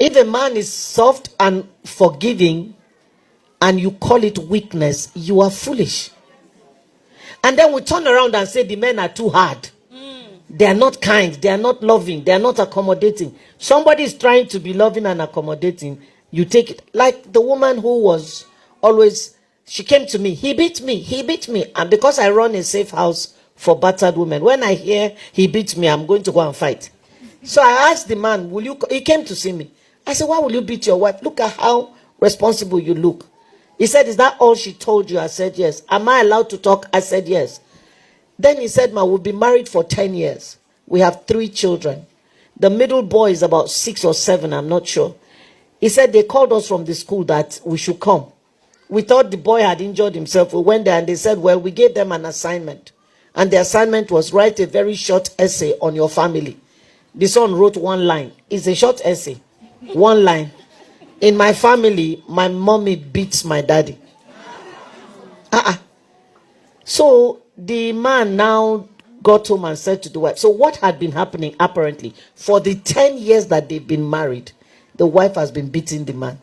If a man is soft and forgiving and you call it weakness, you are foolish. And then we turn around and say the men are too hard. They are not kind. They are not loving. They are not accommodating. Somebody is trying to be loving and accommodating. You take it. Like the woman who was always, she came to me. He beat me. He beat me. And because I run a safe house for battered women, when I hear he beat me, I'm going to go and fight. So I asked the man, will you, he came to see me. I said, why will you beat your wife? Look at how responsible you look. He said, is that all she told you? I said, yes. Am I allowed to talk? I said, yes. Then he said, ma, we've been married for 10 years. We have 3 children. The middle boy is about 6 or 7, I'm not sure. He said they called us from the school that we should come. We thought the boy had injured himself. We went there and they said, well, we gave them an assignment. And the assignment was write a very short essay on your family. The son wrote 1 line. It's a short essay. 1 line. In my family, my mommy beats my daddy. So the man now got home and said to the wife, so what had been happening apparently for the 10 years that they've been married, the wife has been beating the man.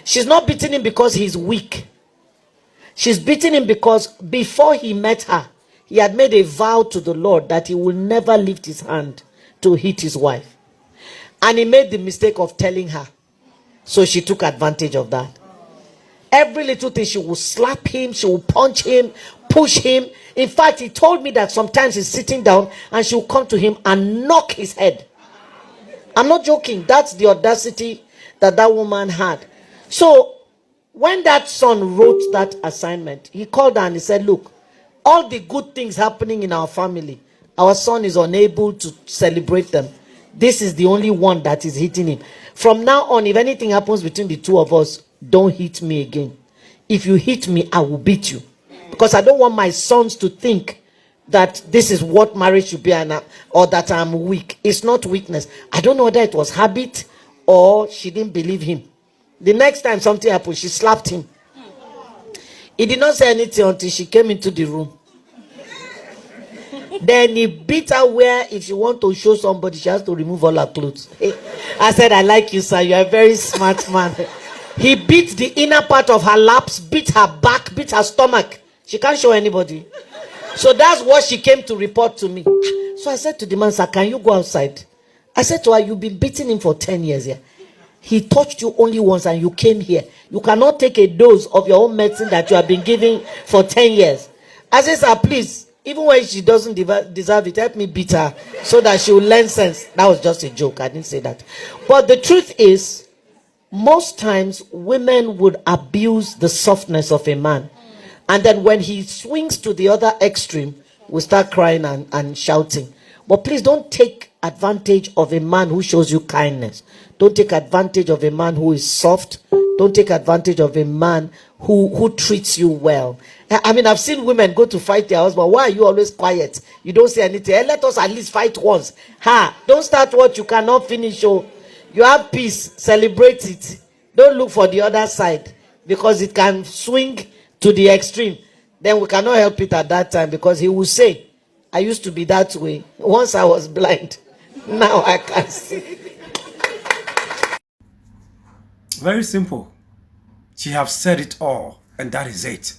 She's not beating him because he's weak. She's beating him because before he met her, he had made a vow to the Lord that he will never lift his hand to hit his wife. And he made the mistake of telling her. So she took advantage of that. Every little thing, she will slap him, she will punch him, push him. In fact, he told me that sometimes he's sitting down and she will come to him and knock his head. I'm not joking. That's the audacity that that woman had. So when that son wrote that assignment, he called her and he said, look, all the good things happening in our family, our son is unable to celebrate them. This is the only one that is hitting him. From now on, if anything happens between the two of us, don't hit me again. If you hit me, I will beat you. Because I don't want my sons to think that this is what marriage should be or that I'm weak. It's not weakness. I don't know whether it was habit or she didn't believe him. The next time something happened, she slapped him. He did not say anything until she came into the room. Then he beat her where if she want to show somebody, she has to remove all her clothes. I said, I like you, sir. You are a very smart man. He beat the inner part of her laps, beat her back, beat her stomach. She can't show anybody. So that's what she came to report to me. So I said to the man, sir, can you go outside? I said to her, you've been beating him for 10 years here. He touched you only once and you came here. You cannot take a dose of your own medicine that you have been giving for 10 years. I said, sir, please, even when she doesn't deserve it, help me beat her so that she will learn sense. That was just a joke. I didn't say that. But the truth is, most times women would abuse the softness of a man. And then when he swings to the other extreme, we start crying and shouting. But please don't take advantage of a man who shows you kindness. Don't take advantage of a man who is soft. Don't take advantage of a man who treats you well. I mean, I've seen women go to fight their husband. Why are you always quiet? You don't say anything. Let us at least fight once. Don't start what you cannot finish. Oh, you have peace. Celebrate it. Don't look for the other side because it can swing to the extreme. Then we cannot help it at that time because he will say, I used to be that way. Once I was blind. Now I can see. Very simple. She have said it all, and that is it.